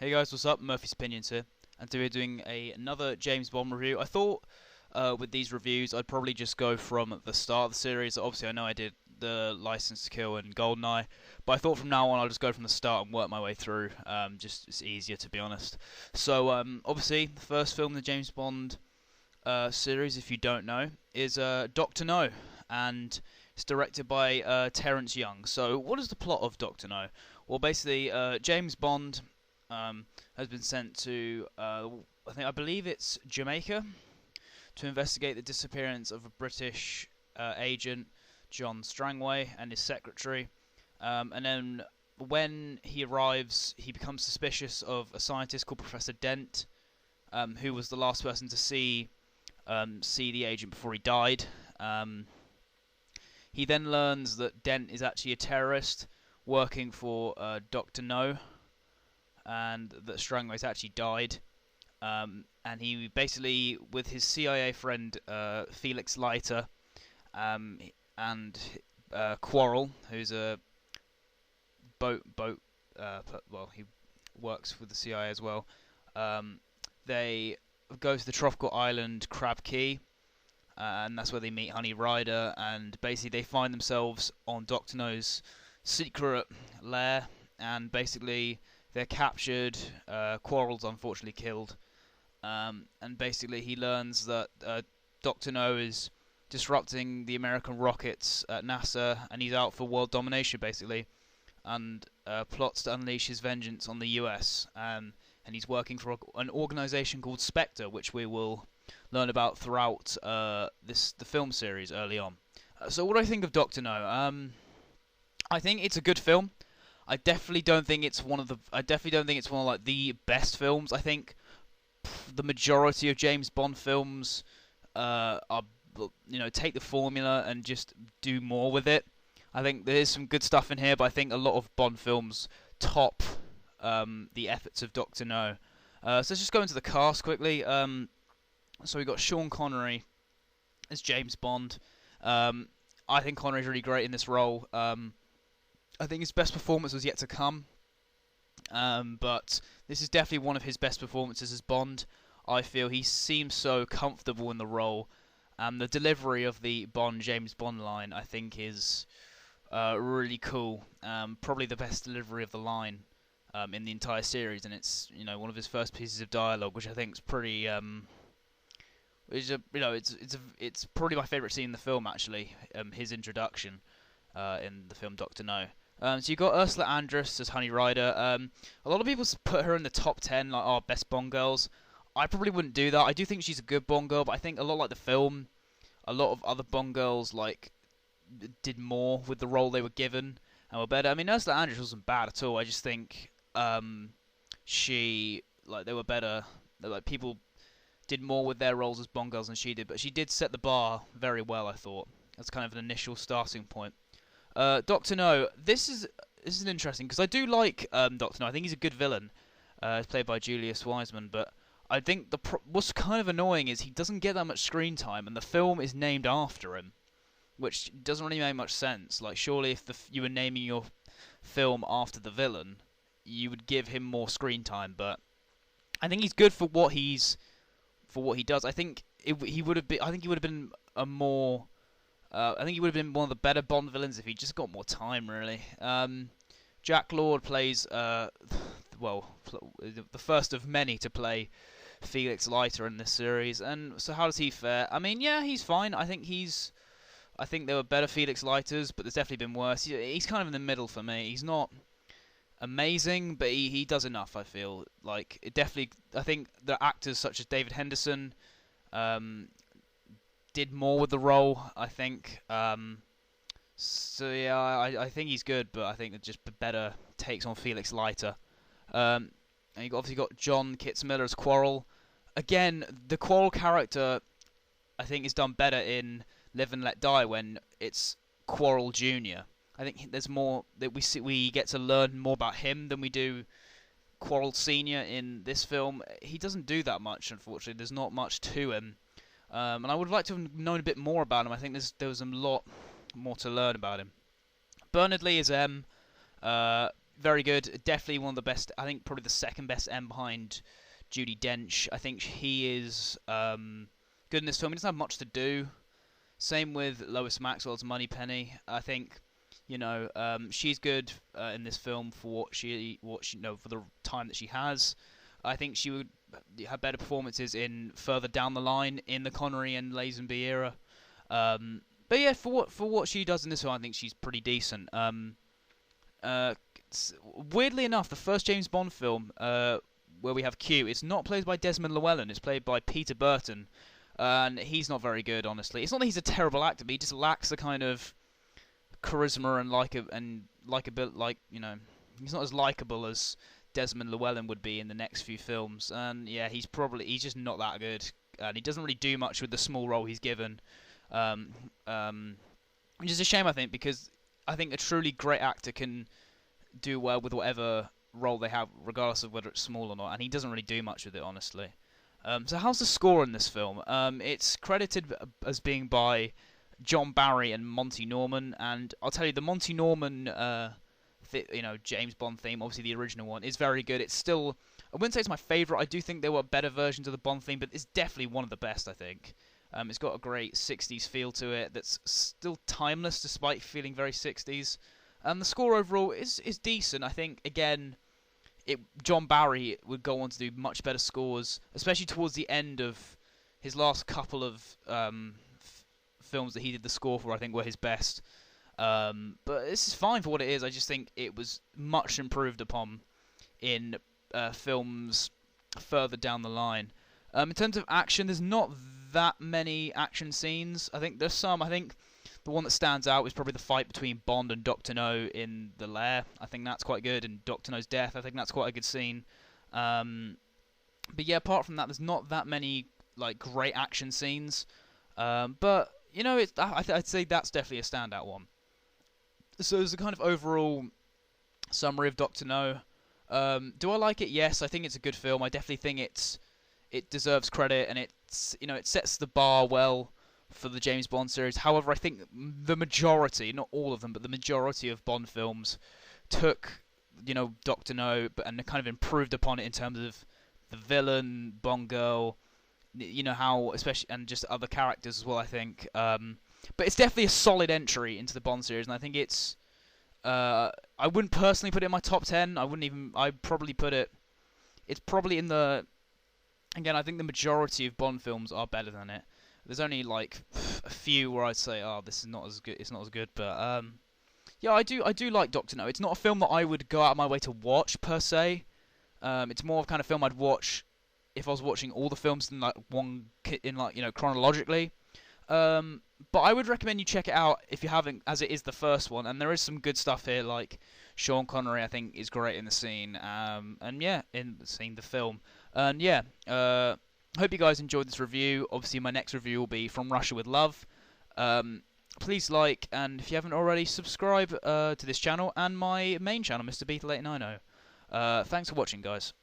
Hey guys, what's up? Murphy's Opinions here, and today we're doing another James Bond review. I thought with these reviews I'd probably just go from the start of the series. Obviously, I know I did the License to Kill and GoldenEye, but I thought from now on I'll just go from the start and work my way through. Just it's easier to be honest. So obviously, the first film in the James Bond series, if you don't know, is Doctor No, and it's directed by Terence Young. So what is the plot of Doctor No? Well, basically, James Bond has been sent to, I believe it's Jamaica, to investigate the disappearance of a British agent, John Strangway, and his secretary. And then when he arrives, he becomes suspicious of a scientist called Professor Dent, who was the last person to see the agent before he died. He then learns that Dent is actually a terrorist working for Dr. No, and that Strangway's actually died. And he basically, with his CIA friend Felix Leiter, and Quarrel, who's a he works with the CIA as well. They go to the tropical island Crab Key, and that's where they meet Honey Rider, and basically they find themselves on Dr. No's secret lair, and basically they're captured. Quarrel's unfortunately killed, and basically he learns that Dr. No is disrupting the American rockets at NASA, and he's out for world domination basically, and plots to unleash his vengeance on the US. And he's working for an organization called Spectre, which we will learn about throughout the film series early on. So what do I think of Doctor No? I think it's a good film. I definitely don't think it's one of like the best films. I think the majority of James Bond films are, take the formula and just do more with it. I think there is some good stuff in here, but I think a lot of Bond films top the efforts of Doctor No. So let's just go into the cast quickly. So we got Sean Connery as James Bond. I think Connery's really great in this role. I think his best performance was yet to come, but this is definitely one of his best performances as Bond. I feel he seems so comfortable in the role, and the delivery of the James Bond line, I think, is really cool. Probably the best delivery of the line in the entire series, and it's one of his first pieces of dialogue, which I think is pretty. It's probably my favourite scene in the film actually. His introduction in the film Doctor No. So you got Ursula Andress as Honey Rider. A lot of people put her in the top 10, like, best Bond girls. I probably wouldn't do that. I do think she's a good Bond girl, but I think a lot like the film, a lot of other Bond girls did more with the role they were given and were better. I mean, Ursula Andress wasn't bad at all. I just think they were better. People did more with their roles as Bond girls than she did, but she did set the bar very well, I thought. That's kind of an initial starting point. Doctor No, this is an interesting, because I do like Doctor No. I think he's a good villain. He's played by Julius Wiseman, but I think what's kind of annoying is he doesn't get that much screen time, and the film is named after him, which doesn't really make much sense. Like, surely if you were naming your film after the villain, you would give him more screen time. But I think he's good for what he does. I think he would have been a more. I think he would have been one of the better Bond villains if he just got more time, really. Jack Lord plays, the first of many to play Felix Leiter in this series. And so how does he fare? I mean, yeah, he's fine. I think there were better Felix Leiters, but there's definitely been worse. He's kind of in the middle for me. He's not amazing, but he does enough, I feel. Like, I think the actors such as David Henderson, did more with the role, I think. So yeah, I think he's good, but I think that just better takes on Felix Leiter. And you obviously got John Kitzmiller as Quarrel. Again, the Quarrel character, I think, is done better in Live and Let Die when it's Quarrel Jr. I think there's more that we get to learn more about him than we do Quarrel Sr. in this film. He doesn't do that much, unfortunately. There's not much to him. And I would like to have known a bit more about him. I think there was a lot more to learn about him. Bernard Lee is M. very good. Definitely one of the best. I think probably the second best M behind Judi Dench. I think he is good in this film. He doesn't have much to do. Same with Lois Maxwell's Moneypenny. I think, she's good in this film for what she for the time that she has. I think she would have better performances in further down the line in the Connery and Lazenby era. But yeah, for what she does in this film, I think she's pretty decent. Weirdly enough, the first James Bond film where we have Q, it's not played by Desmond Llewellyn. It's played by Peter Burton. And he's not very good, honestly. It's not that he's a terrible actor, but he just lacks the kind of charisma and likability. He's not as likable as Desmond Llewellyn would be in the next few films. And yeah, he's just not that good, and he doesn't really do much with the small role he's given. Which is a shame, I think, because I think a truly great actor can do well with whatever role they have, regardless of whether it's small or not. And he doesn't really do much with it, honestly. So how's the score in this film? It's credited as being by John Barry and Monty Norman, and I'll tell you, the Monty Norman, James Bond theme, obviously the original one, is very good. It's still, I wouldn't say it's my favourite. I do think there were better versions of the Bond theme, but it's definitely one of the best, I think. It's got a great 60s feel to it that's still timeless despite feeling very 60s. The score overall is decent. I think, again, John Barry would go on to do much better scores, especially towards the end of his last couple of films that he did the score for, I think, were his best. But this is fine for what it is. I just think it was much improved upon in films further down the line. In terms of action, there's not that many action scenes. I think there's some. I think the one that stands out is probably the fight between Bond and Dr. No in the lair. I think that's quite good. And Dr. No's death, I think that's quite a good scene. But yeah, apart from that, there's not that many great action scenes. But I'd say that's definitely a standout one. So as a kind of overall summary of Dr. No, do I like it? Yes, I think it's a good film. I definitely think it deserves credit, and it sets the bar well for the James Bond series. However, I think the majority, not all of them, but the majority of Bond films took, Dr. No, and kind of improved upon it in terms of the villain, Bond girl, how, especially, and just other characters as well, I think. But it's definitely a solid entry into the Bond series, and I think it's, I wouldn't personally put it in my top 10. I'd probably put it, it's probably in the, again, I think the majority of Bond films are better than it. There's only a few where I'd say, oh, this is not as good. It's not as good, but yeah, I do like Dr. No. It's not a film that I would go out of my way to watch per se. It's more of kind of film I'd watch if I was watching all the films in chronologically. But I would recommend you check it out if you haven't, as it is the first one, and there is some good stuff here. Like Sean Connery, I think, is great in the scene. And yeah, in the scene, the film. And yeah, hope you guys enjoyed this review. Obviously, my next review will be From Russia with Love. Please like, and if you haven't already, subscribe to this channel and my main channel, Mr. Beatle 890. Thanks for watching, guys.